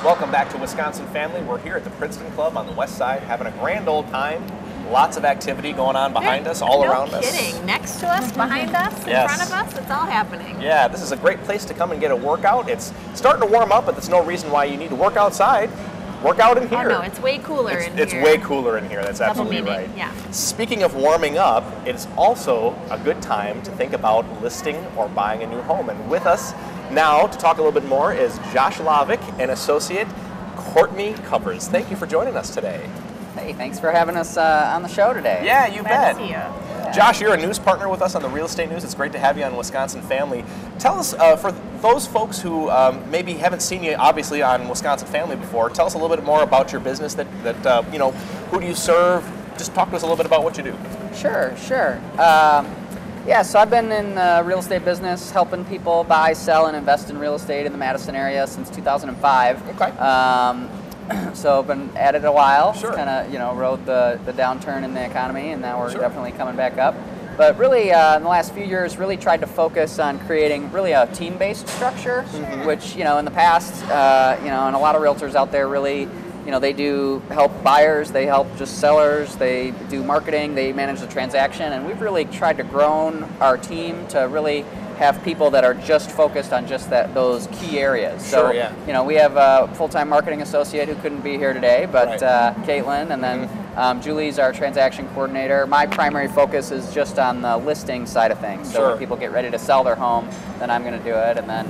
Welcome back to Wisconsin Family. We're here at the Princeton Club on the west side having a grand old time. Lots of activity going on behind us, all around us. No kidding. Next to us, behind us, in front of us, it's all happening. Yeah, this is a great place to come and get a workout. It's starting to warm up, but there's no reason why you need to work outside. Work out in here. Oh no, it's way cooler in here. It's way cooler in here. That's absolutely right. Yeah. Speaking of warming up, it's also a good time to think about listing or buying a new home. And with us now to talk a little bit more is Josh Lavik and associate Courtney Covers. Thank you for joining us today. Hey, thanks for having us on the show today. Yeah, you bet. Glad to see you. Josh, you're a news partner with us on the Real Estate News. It's great to have you on Wisconsin Family. Tell us, for those folks who maybe haven't seen you, obviously, on Wisconsin Family before, tell us a little bit more about your business, that you know, who do you serve? Just talk to us a little bit about what you do. Sure. Yeah, so I've been in the real estate business, helping people buy, sell, and invest in real estate in the Madison area since 2005. Okay. So I've been at it a while. Sure. Kind of, rode the downturn in the economy, and now we're definitely coming back up. But really, in the last few years, really tried to focus on creating really a team-based structure, which, in the past, and a lot of realtors out there really, they do help buyers, they help just sellers, they do marketing, they manage the transaction, and we've really tried to grow our team to really have people that are just focused on just those key areas. Sure, so, yeah. We have a full-time marketing associate who couldn't be here today, but Caitlin, and then Julie's our transaction coordinator. My primary focus is just on the listing side of things. So when people get ready to sell their home, then I'm going to do it, and then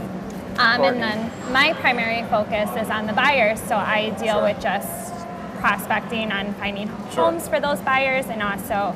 and then my primary focus is on the buyers, so I deal with just prospecting on finding homes for those buyers and also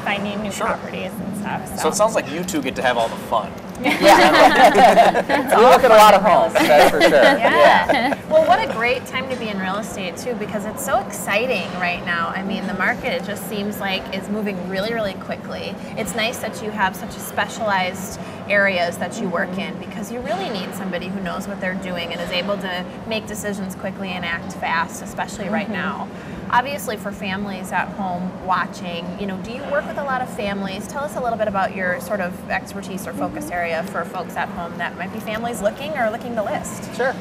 finding new properties and stuff. So it sounds like you two get to have all the fun. Yeah. We look at a lot of homes, that's for sure. Yeah. Well, what a great time to be in real estate, too, because it's so exciting right now. I mean, the market, it just seems like is moving really, really quickly. It's nice that you have such a specialized areas that you work in, because you really need somebody who knows what they're doing and is able to make decisions quickly and act fast, especially right now. Obviously, for families at home watching, do you work with a lot of families? Tell us a little bit about your sort of expertise or focus area for folks at home that might be families looking to list. Sure.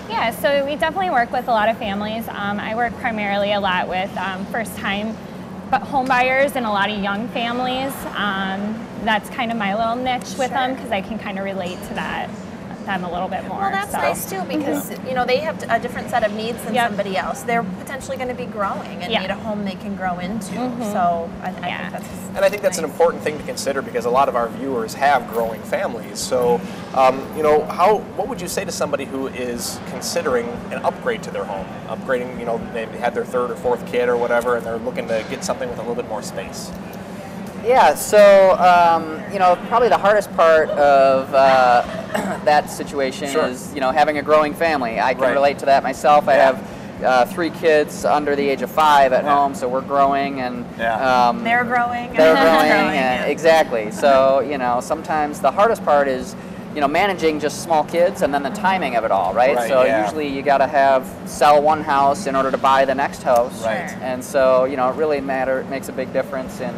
Yeah, so we definitely work with a lot of families. I work primarily a lot with first-time home buyers and a lot of young families. That's kind of my little niche with them, because I can kind of relate to them a little bit more. Well, that's nice too, because they have a different set of needs than somebody else. They're potentially going to be growing and need a home they can grow into. So I think that's an important thing to consider, because a lot of our viewers have growing families. So what would you say to somebody who is considering an upgrade to their home, upgrading, maybe had their third or fourth kid or whatever, and they're looking to get something with a little bit more space? Yeah, so, probably the hardest part of that situation is, having a growing family. I can relate to that myself. I have 3 kids under the age of 5 at home, so we're growing, and they're growing. Exactly. So, sometimes the hardest part is, managing just small kids and then the timing of it all, right? So usually you got to sell one house in order to buy the next house. Right. And so, it really makes a big difference in,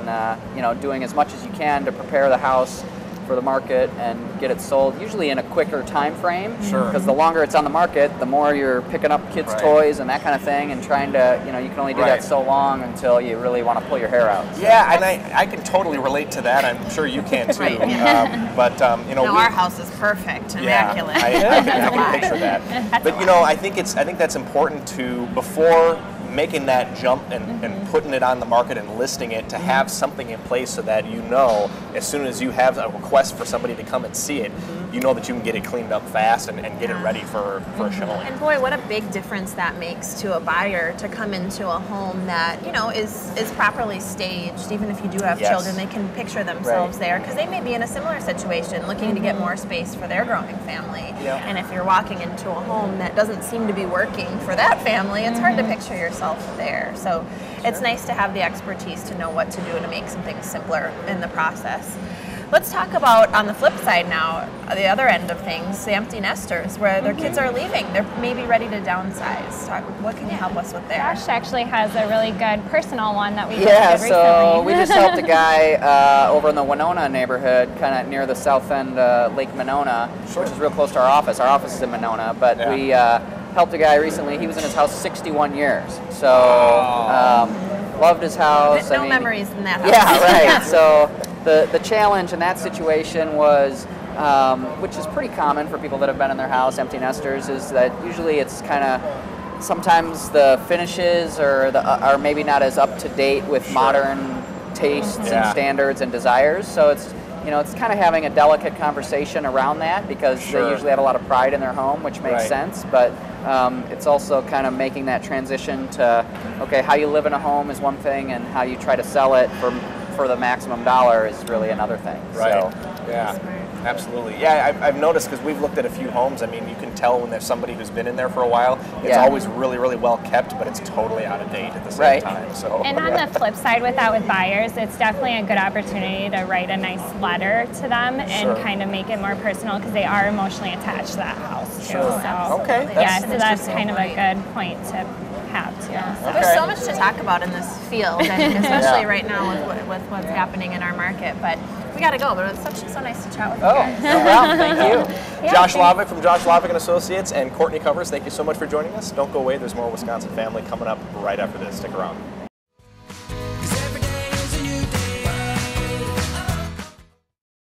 doing as much as you can to prepare the house for the market and get it sold, usually in a quicker time frame. Sure. Because the longer it's on the market, the more you're picking up kids' toys and that kind of thing, and trying to, you can only do that so long until you really want to pull your hair out. So. Yeah, and I can totally relate to that. I'm sure you can too. Our house is perfect, immaculate. I can picture that. But I think that's important to, before making that jump and putting it on the market and listing it, to have something in place so that as soon as you have a request for somebody to come and see it, you know that you can get it cleaned up fast and get it ready for a showing. And boy, what a big difference that makes to a buyer to come into a home that is properly staged. Even if you do have children, they can picture themselves there, because they may be in a similar situation looking to get more space for their growing family. And if you're walking into a home that doesn't seem to be working for that family, it's hard to picture yourself there. So it's nice to have the expertise to know what to do to make something simpler in the process. Let's talk about, on the flip side now, the other end of things, the empty nesters, where their kids are leaving. They're maybe ready to downsize. What can you help us with there? Josh actually has a really good personal one that we did recently. So we just helped a guy over in the Monona neighborhood, kind of near the south end, Lake Monona, which is real close to our office. Our office is in Monona, but we helped a guy recently. He was in his house 61 years. So loved his house. No memories in that house. Yeah, right. So the challenge in that situation was, which is pretty common for people that have been in their house, empty nesters, is that usually it's kind of, sometimes the finishes are maybe not as up to date with modern tastes and standards and desires. So it's, you know, it's kind of having a delicate conversation around that, because they usually have a lot of pride in their home, which makes sense. But it's also kind of making that transition to, okay, how you live in a home is one thing, and how you try to sell it for the maximum dollar is really another thing. Right. So, yeah. Absolutely. Yeah, I've noticed, because we've looked at a few homes. I mean, you can tell when there's somebody who's been in there for a while. It's always really, really well kept, but it's totally out of date at the same time. So. And on the flip side with that, with buyers, it's definitely a good opportunity to write a nice letter to them and kind of make it more personal, because they are emotionally attached to that house too. So, okay. So that's kind of a good point to have too. So there's so much to talk about in this field, and especially right now with what's happening in our market. But we got to go, but it was so nice to chat with you guys. No problem. Thank you. Josh Lavik from Josh Lavik and Associates and Courtney Covers, thank you so much for joining us. Don't go away. There's more Wisconsin Family coming up right after this. Stick around.